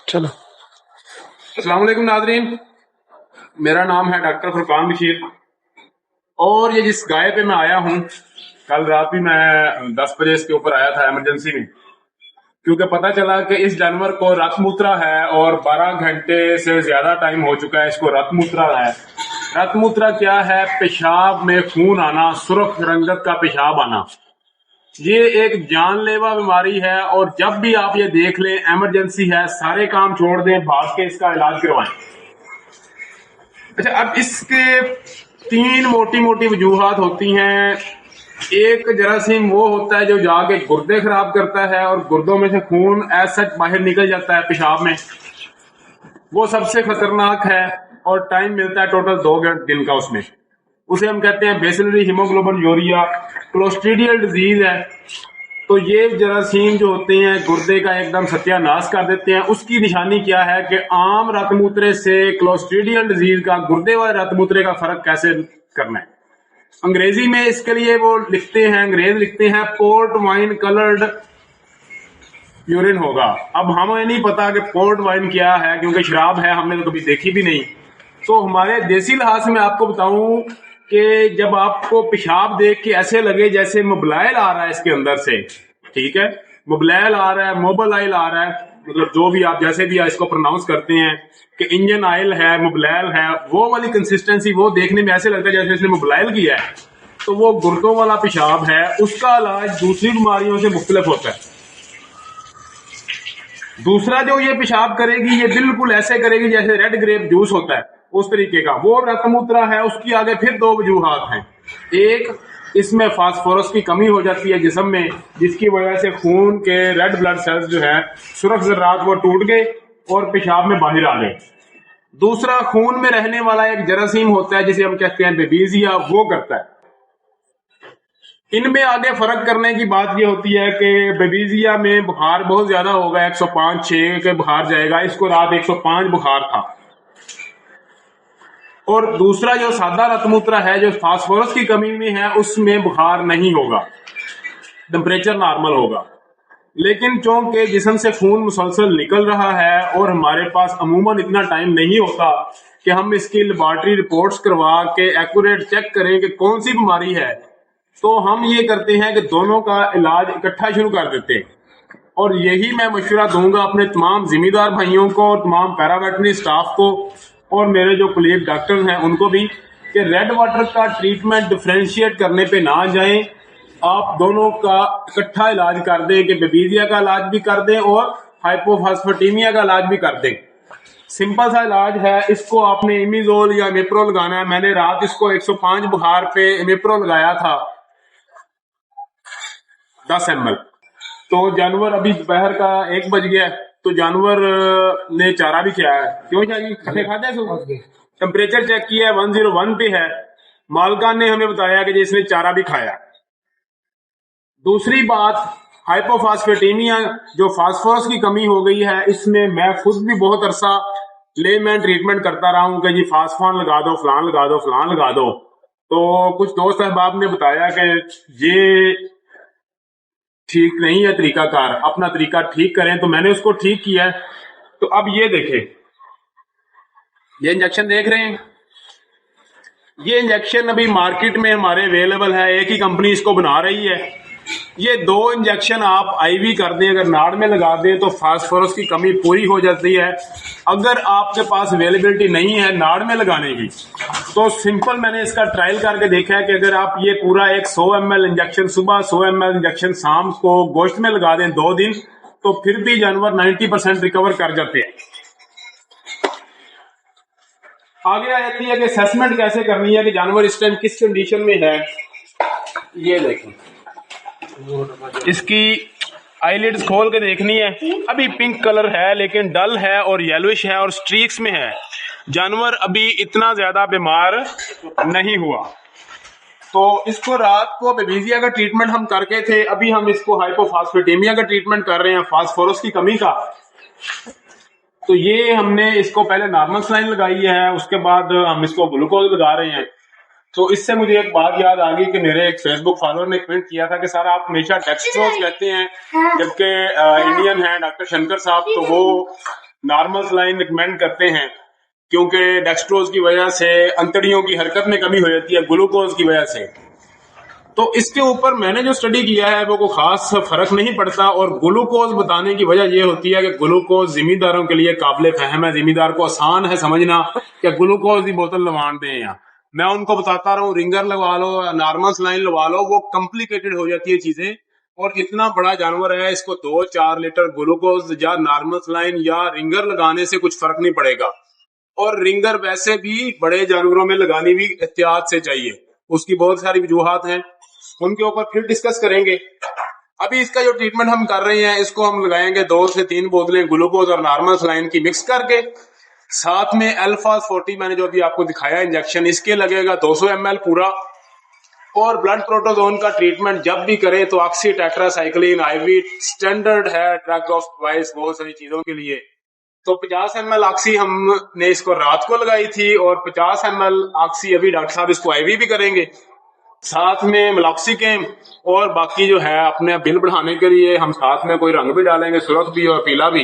चलो। अस्सलाम वालेकुम नाज़रीन, मेरा नाम है डॉक्टर फुरकान बशीर और ये जिस गाय पे मैं आया हूँ, कल रात भी मैं 10 बजे इसके ऊपर आया था इमरजेंसी में, क्योंकि पता चला कि इस जानवर को रत मूत्रा है और 12 घंटे से ज्यादा टाइम हो चुका है इसको रत मूत्रा है। रत मूत्रा क्या है? पेशाब में खून आना, सुर्ख रंगत का पेशाब आना। ये एक जानलेवा बीमारी है और जब भी आप ये देख लें इमरजेंसी है, सारे काम छोड़ दें, भाग के इसका इलाज करवाएं। अच्छा, अब इसके 3 मोटी मोटी वजूहात होती हैं। एक जरासीम वो होता है जो जाके गुर्दे खराब करता है और गुर्दों में से खून एज सच बाहर निकल जाता है पेशाब में, वो सबसे खतरनाक है और टाइम मिलता है टोटल 2 दिन का उसमें। उसे हम कहते हैं बेसिलरी हीमोग्लोबिन क्लोस्ट्रीडियल डिजीज है। तो ये जरासीम जो होते हैं गुर्दे का एकदम सत्यानाश कर देते हैं। उसकी निशानी क्या है कि आम रतमूत्रे से क्लोस्ट्रीडियल डिजीज का, गुर्दे वाले रतमूत्रे का फर्क कैसे करना है। अंग्रेजी में इसके लिए वो लिखते हैं, अंग्रेज लिखते हैं पोर्ट वाइन कलर्ड यूरिन होगा। अब हमें नहीं पता कि पोर्ट वाइन क्या है, क्योंकि शराब है, हमने तो कभी देखी भी नहीं। तो हमारे देसी लिहाज में आपको बताऊं कि जब आपको पेशाब देख के ऐसे लगे जैसे मोबाइल आ रहा है इसके अंदर से, ठीक है, मोबाइल आ रहा है, मोबाइल आ रहा है, मतलब जो भी आप जैसे भी इसको प्रोनाउंस करते हैं कि इंजन ऑयल है, मोबाइल है, वो वाली कंसिस्टेंसी, वो देखने में ऐसे लगता है जैसे इसने मोबाइल किया है, तो वो गुर्दों वाला पेशाब है। उसका इलाज दूसरी बीमारियों से मुख्तलिफ होता है। दूसरा जो ये पेशाब करेगी, ये बिल्कुल ऐसे करेगी जैसे रेड ग्रेप जूस होता है, उस तरीके का वो रतमूत्रा है। उसकी आगे फिर 2 वजूहात हैं। एक, इसमें फास्फोरस की कमी हो जाती है जिस्म में, जिसकी वजह से खून के रेड ब्लड सेल्स जो है, सुरख जर्रात, वो टूट गए और पेशाब में बाहर आ गए। दूसरा, खून में रहने वाला एक जरासीम होता है जिसे हम कहते हैं बेबीजिया, वो करता है। इनमें आगे फर्क करने की बात ये होती है कि बेबीजिया में बुखार बहुत ज्यादा होगा, 105-6 के बुखार जाएगा, इसको रात 105 बुखार था। और दूसरा जो सादा रतमूत्रा है, जो फास्फोरस की कमी में है, उसमें बुखार नहीं होगा, टेम्परेचर नॉर्मल होगा। लेकिन चूंकि जिस्म से खून मुसलसल निकल रहा है और हमारे पास अमूमन इतना टाइम नहीं होता कि हम इसकी लेबॉरेटरी रिपोर्ट्स करवा के एक्यूरेट चेक करें कि कौन सी बीमारी है, तो हम ये करते हैं कि दोनों का इलाज इकट्ठा शुरू कर देते हैं। और यही मैं मशवरा दूंगा अपने तमाम जिम्मेदार भाइयों को और तमाम पैरावेटरी स्टाफ को और मेरे जो कलीग डॉक्टर हैं उनको भी, कि रेड वाटर का ट्रीटमेंट डिफरेंशिएट करने पे ना जाएं। आप दोनों का इकट्ठा इलाज कर दें, कि बेबीजिया का इलाज भी कर दें और हाइपोफास्फेटेमिया का इलाज भी कर दें। सिंपल सा इलाज है। इसको आपने इमिजोल या इमिप्रो लगाना है। मैंने रात इसको 105 बुखार पे इमिप्रो लगाया था 10 ml। तो जानवर, अभी दोपहर का 1 बज गया, तो जानवर ने चारा भी किया है। क्यों चाहिए खाते हैं, टेम्परेचर चेक किया है 101 पे है। मालकान ने हमें बताया कि इसने चारा भी खाया। दूसरी बात, हाइपोफास्फेटेमिया, जो फास्फोरस की कमी हो गई है, इसमें मैं खुद भी बहुत अरसा लेमैन ट्रीटमेंट करता रहा हूं कि जी फास्फॉन लगा दो, फलान लगा दो, फलान लगा दो। तो कुछ दोस्त अहबाब ने बताया कि ये ठीक नहीं है तरीकाकार, अपना तरीका ठीक करें। तो मैंने उसको ठीक किया है। तो अब ये देखें, ये इंजेक्शन देख रहे हैं, ये इंजेक्शन अभी मार्केट में हमारे अवेलेबल है, एक ही कंपनी इसको बना रही है। ये 2 इंजेक्शन आप आईवी कर दें, अगर नाड़ में लगा दें, तो फास्फोरस की कमी पूरी हो जाती है। अगर आपके पास अवेलेबिलिटी नहीं है नाड़ में लगाने की, तो सिंपल मैंने इसका ट्रायल करके देखा है कि अगर आप ये पूरा एक 100 ml इंजेक्शन सुबह, 100 ml इंजेक्शन शाम को गोश्त में लगा दें 2 दिन, तो फिर भी जानवर 90% रिकवर कर जाते हैं। आगे आ जाती है कि असेसमेंट कैसे करनी है कि जानवर इस टाइम किस कंडीशन में है। ये देखें, इसकी आईलिड्स खोल के देखनी है। अभी पिंक कलर है लेकिन डल है और येलोइश है और स्ट्रीक्स में है। जानवर अभी इतना ज्यादा बीमार नहीं हुआ। तो इसको रात को बेबीजिया का ट्रीटमेंट हम करके थे, अभी हम इसको हाइपोफास्फेटेमिया का ट्रीटमेंट कर रहे हैं, फास्फोरस की कमी का। तो ये हमने इसको पहले नॉर्मल सलाइन लगाई है, उसके बाद हम इसको ग्लूकोज लगा रहे हैं। तो इससे मुझे एक बात याद आ गई कि मेरे एक फेसबुक फॉलोअर ने कमेंट किया था कि सर आप हमेशा डेक्सट्रोज कहते हैं, जबकि इंडियन है डॉक्टर शंकर साहब, तो वो नॉर्मल सलाइन रिकमेंड करते हैं, क्योंकि डेक्सट्रोज की वजह से अंतड़ियों की हरकत में कमी हो जाती है ग्लूकोज की वजह से। तो इसके ऊपर मैंने जो स्टडी किया है वो कोई खास फर्क नहीं पड़ता, और ग्लूकोज बताने की वजह ये होती है कि ग्लूकोज जिम्मेदारों के लिए काबिल फहम है, जिम्मेदार को आसान है समझना कि ग्लूकोज की बोतल लवान दें। या मैं उनको बताता रहा हूँ रिंगर लगवा लो, नॉर्मल सलाइन लगवा लो, वो कॉम्प्लिकेटेड हो जाती है चीजें। और इतना बड़ा जानवर है, इसको 2-4 लीटर ग्लूकोज या नॉर्मल सलाइन या रिंगर लगाने से कुछ फर्क नहीं पड़ेगा। और रिंगर वैसे भी बड़े जानवरों में लगानी भी एहतियात से चाहिए, उसकी बहुत सारी वजूहात हैं, उनके ऊपर फिर डिस्कस करेंगे। अभी इसका जो ट्रीटमेंट हम कर रहे हैं, इसको हम लगाएंगे 2 से 3 बोतलें ग्लूकोज और नॉर्मल सलाइन की मिक्स करके, साथ में अल्फाज 40 मैंने जो अभी आपको दिखाया इंजेक्शन, इसके लगेगा 200 ml पूरा। और ब्लड प्रोटोजोन का ट्रीटमेंट जब भी करें तो ऑक्सी टेट्रासाइक्लिन IV स्टैंडर्ड है ड्रग ऑफ चॉइस बहुत सारी चीजों के लिए। तो 50 ml ऑक्सी हमने इसको रात को लगाई थी, और 50 ml ऑक्सी अभी डॉक्टर साहब इसको IV भी करेंगे, साथ में मेलॉक्सिकेम। और बाकी जो है अपने बिल बढ़ाने के लिए हम साथ में कोई रंग भी डालेंगे, सुर्ख भी और पीला भी,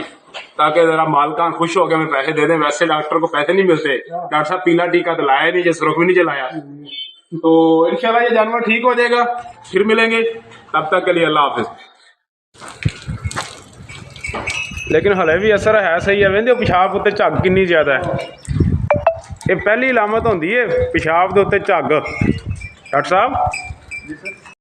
ताकि जरा मालकान खुश हो गए हमें पैसे दे दें। वैसे डॉक्टर को पैसे नहीं मिलते, डॉक्टर साहब पीला टीका तो लाया नहीं, सुर्ख भी नहीं चलाया। तो इंशाल्लाह ये जानवर ठीक हो जाएगा, फिर मिलेंगे, तब तक के लिए अल्लाह हाफिज। लेकिन हले भी असर है सही है, वेंदे पेशाब उत्ते झग कितनी ज्यादा है, ये पहली अलामत होंदी है पेशाब के उत्ते झग। डॉक्टर साहब